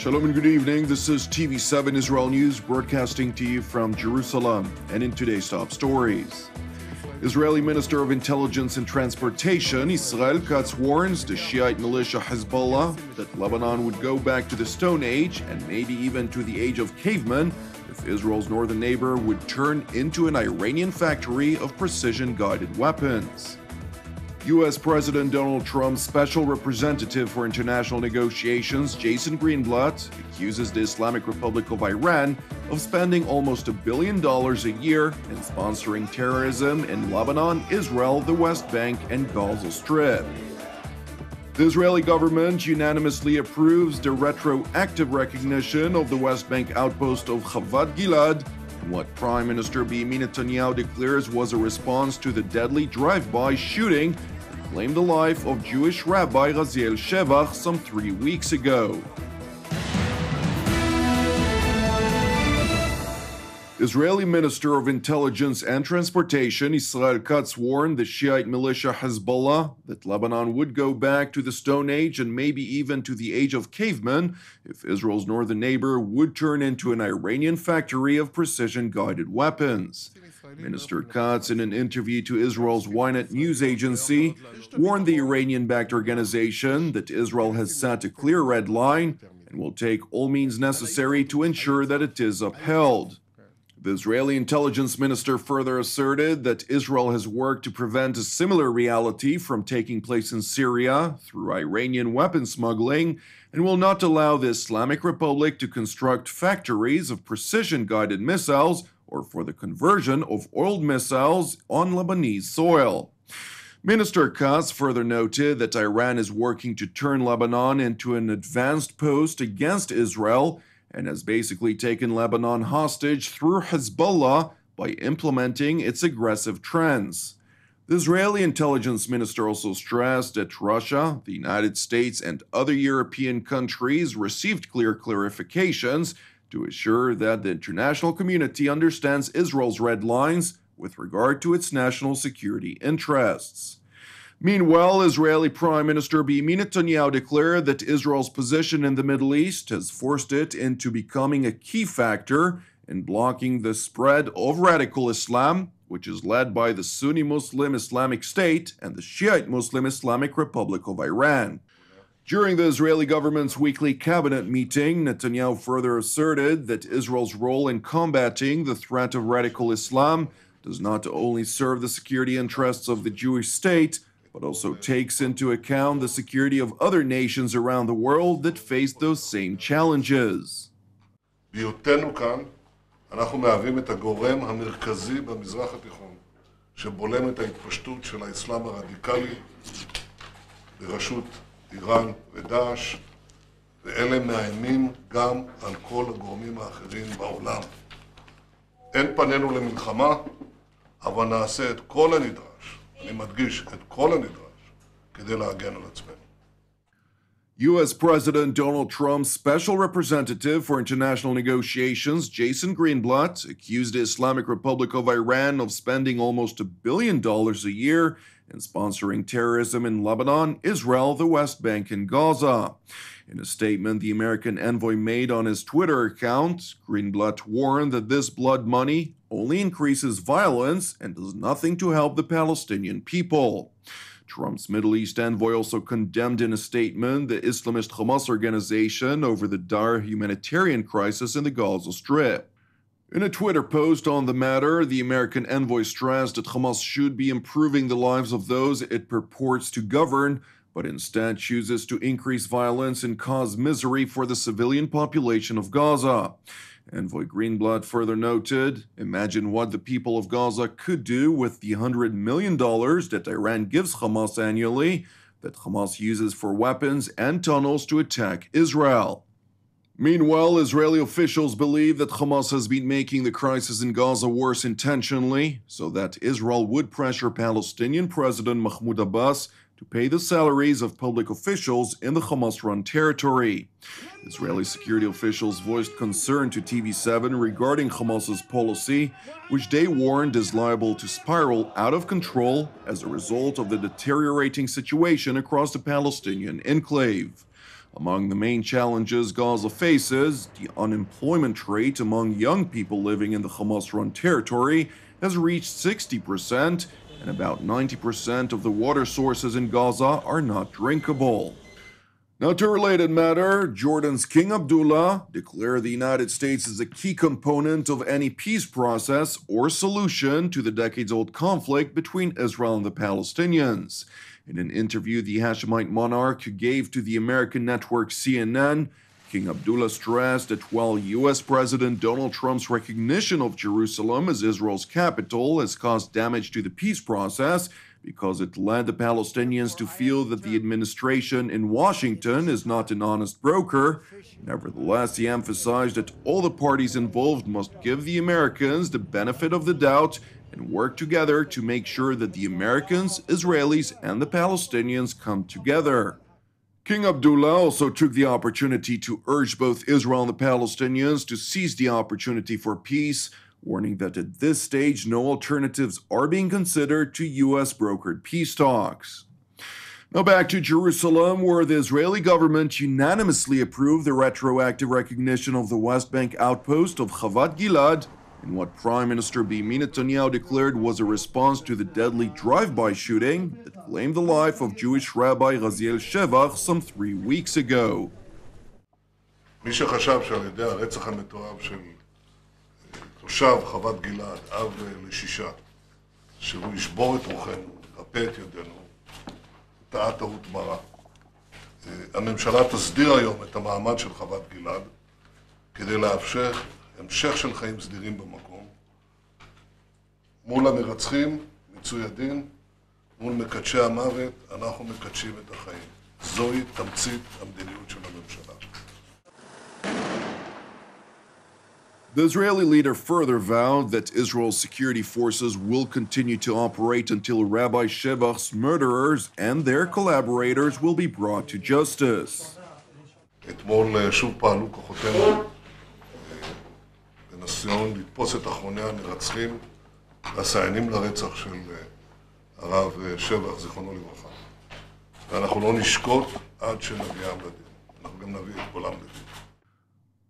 Shalom and good evening. This is TV7 Israel News broadcasting to you from Jerusalem. And in today's top stories, Israeli Minister of Intelligence and Transportation Israel Katz warns the Shiite militia Hezbollah that Lebanon would go back to the Stone Age and maybe even to the age of cavemen if Israel's northern neighbor would turn into an Iranian factory of precision-guided weapons. U.S. President Donald Trump's special representative for international negotiations, Jason Greenblatt, accuses the Islamic Republic of Iran of spending almost $1 billion a year in sponsoring terrorism in Lebanon, Israel, the West Bank, and Gaza Strip. The Israeli government unanimously approves the retroactive recognition of the West Bank outpost of Chavat Gilad, in what Prime Minister Benjamin Netanyahu declares was a response to the deadly drive-by shooting claimed the life of Jewish Rabbi Raziel Shevach some 3 weeks ago. Israeli Minister of Intelligence and Transportation Israel Katz warned the Shiite militia Hezbollah that Lebanon would go back to the Stone Age and maybe even to the age of cavemen if Israel's northern neighbor would turn into an Iranian factory of precision-guided weapons. Minister Katz, in an interview to Israel's Ynet news agency, warned the Iranian-backed organization that Israel has set a clear red line and will take all means necessary to ensure that it is upheld. The Israeli intelligence minister further asserted that Israel has worked to prevent a similar reality from taking place in Syria through Iranian weapon smuggling and will not allow the Islamic Republic to construct factories of precision-guided missiles or for the conversion of oiled missiles on Lebanese soil. Minister Katz further noted that Iran is working to turn Lebanon into an advanced post against Israel and has basically taken Lebanon hostage through Hezbollah by implementing its aggressive trends. The Israeli intelligence minister also stressed that Russia, the United States, and other European countries received clear clarifications to assure that the international community understands Israel's red lines with regard to its national security interests. Meanwhile, Israeli Prime Minister Benjamin Netanyahu declared that Israel's position in the Middle East has forced it into becoming a key factor in blocking the spread of radical Islam, which is led by the Sunni Muslim Islamic State and the Shiite Muslim Islamic Republic of Iran. During the Israeli government's weekly cabinet meeting, Netanyahu further asserted that Israel's role in combating the threat of radical Islam does not only serve the security interests of the Jewish state, but also takes into account the security of other nations around the world that face those same challenges. בהיותנו כאן, אנחנו מהווים את הגורם המרכזי במזרח התיכון, שבולם את ההתפשטות של האסלאם הרדיקלי בראשות איראן ודאעש, ואלה מאיימים גם על כל הגורמים האחרים בעולם. אין פנינו למלחמה, אבל נעשה את כל הנדרש, אני מדגיש את כל הנדרש, כדי להגן על עצמנו. U.S. President Donald Trump's special representative for international negotiations, Jason Greenblatt, accused the Islamic Republic of Iran of spending almost $1 billion a year in sponsoring terrorism in Lebanon, Israel, the West Bank, and Gaza. In a statement the American envoy made on his Twitter account, Greenblatt warned that this blood money only increases violence and does nothing to help the Palestinian people. Trump's Middle East envoy also condemned in a statement the Islamist Hamas organization over the dire humanitarian crisis in the Gaza Strip. In a Twitter post on the matter, the American envoy stressed that Hamas should be improving the lives of those it purports to govern, but instead chooses to increase violence and cause misery for the civilian population of Gaza. Envoy Greenblatt further noted, imagine what the people of Gaza could do with the $100 million that Iran gives Hamas annually, that Hamas uses for weapons and tunnels to attack Israel. Meanwhile, Israeli officials believe that Hamas has been making the crisis in Gaza worse intentionally, so that Israel would pressure Palestinian President Mahmoud Abbas to pay the salaries of public officials in the Hamas-run territory. Israeli security officials voiced concern to TV7 regarding Hamas's policy, which they warned is liable to spiral out of control as a result of the deteriorating situation across the Palestinian enclave. Among the main challenges Gaza faces, the unemployment rate among young people living in the Hamas-run territory has reached 60%, and about 90% of the water sources in Gaza are not drinkable. Now to a related matter, Jordan's King Abdullah declared the United States as a key component of any peace process or solution to the decades-old conflict between Israel and the Palestinians. In an interview the Hashemite monarch gave to the American network CNN, King Abdullah stressed that while U.S. President Donald Trump's recognition of Jerusalem as Israel's capital has caused damage to the peace process, because it led the Palestinians to feel that the administration in Washington is not an honest broker. Nevertheless, he emphasized that all the parties involved must give the Americans the benefit of the doubt and work together to make sure that the Americans, Israelis, and the Palestinians come together. King Abdullah also took the opportunity to urge both Israel and the Palestinians to seize the opportunity for peace, warning that at this stage no alternatives are being considered to U.S.-brokered peace talks. Now back to Jerusalem, where the Israeli government unanimously approved the retroactive recognition of the West Bank outpost of Chavat Gilad in what Prime Minister Benjamin Netanyahu declared was a response to the deadly drive-by shooting that claimed the life of Jewish Rabbi Raziel Shevach some 3 weeks ago. מי שחשב שעל ידי הרצח המתועב של תושב חוות גלעד, אב לשישה, שהוא ישבור את רוחנו, ירפא את ידינו, טעה טעות מרה. הממשלה תסדיר היום את המעמד של חוות גלעד כדי לאפשר המשך של חיים סדירים במקום. מול המרצחים, מיצוי הדין, מול מקדשי המוות, אנחנו מקדשים את החיים. זוהי תמצית המדיניות של הממשלה. The Israeli leader further vowed that Israel's security forces will continue to operate until Rabbi Shevach's murderers and their collaborators will be brought to justice. אתמול שוב פעלו כוחותינו בניסיון לתפוס את אחרוני המרצחים והסייענים לרצח של הרב שבח, זיכרונו לברכה. ואנחנו לא נשקוט עד שנביאם לדין. אנחנו גם נביא את כולם לדין.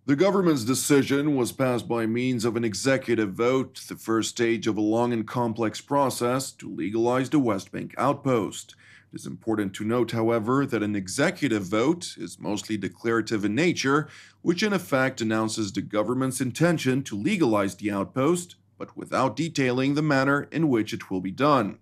The government's decision was passed by means of an executive vote, the first stage of a long and complex process to legalize the West Bank outpost. It is important to note, however, that an executive vote is mostly declarative in nature, which in effect announces the government's intention to legalize the outpost, but without detailing the manner in which it will be done.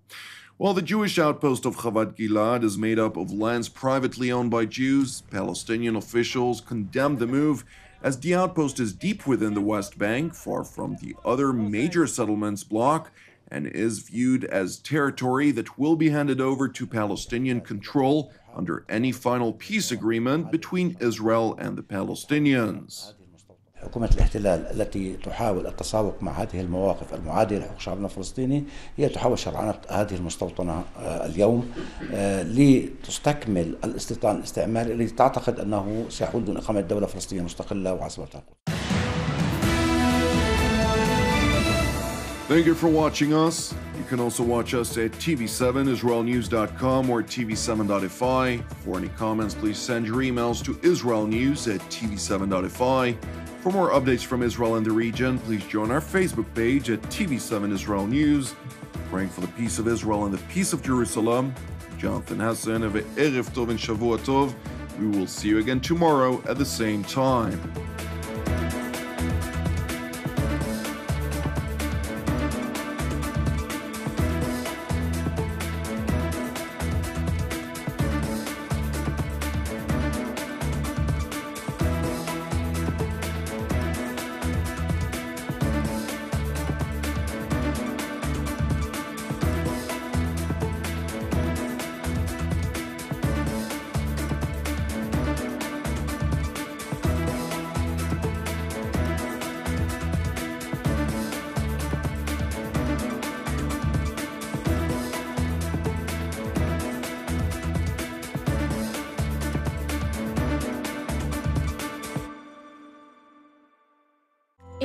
While the Jewish outpost of Chavat Gilad is made up of lands privately owned by Jews, Palestinian officials condemned the move as the outpost is deep within the West Bank, far from the other major settlements bloc, and is viewed as territory that will be handed over to Palestinian control under any final peace agreement between Israel and the Palestinians. حكومة الاحتلال التي تحاول التساوق مع هذه المواقف المعادية لحقوق شعبنا الفلسطيني هي تحاول شرعنة هذه المستوطنة اليوم لتستكمل الاستيطان الاستعماري الذي تعتقد أنه سيحول دون إقامة دولة فلسطينية مستقلة وعاصمة القدس. Thank you for watching us. You can also watch us at tv7israelnews.com or tv7.fi. For any comments, please send your emails to israelnews@tv7.fi. For more updates from Israel and the region, please join our Facebook page at TV7 Israel News. Praying for the peace of Israel and the peace of Jerusalem. Jonathan Hassan, Erev Tov and Shavua Tov. We will see you again tomorrow at the same time.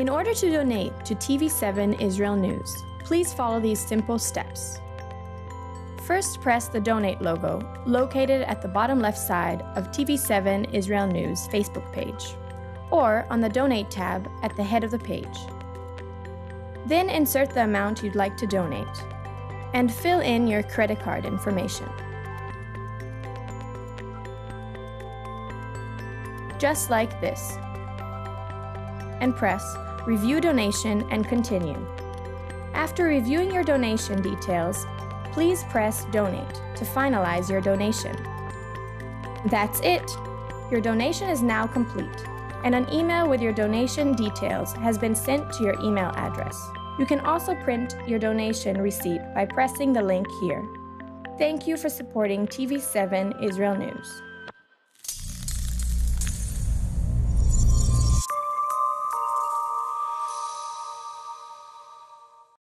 In order to donate to TV7 Israel News, please follow these simple steps. First, press the Donate logo, located at the bottom left side of TV7 Israel News Facebook page, or on the Donate tab at the head of the page. Then insert the amount you'd like to donate, and fill in your credit card information. Just like this. And press Review Donation and continue. After reviewing your donation details, please press Donate to finalize your donation. That's it! Your donation is now complete, and an email with your donation details has been sent to your email address. You can also print your donation receipt by pressing the link here. Thank you for supporting TV7 Israel News.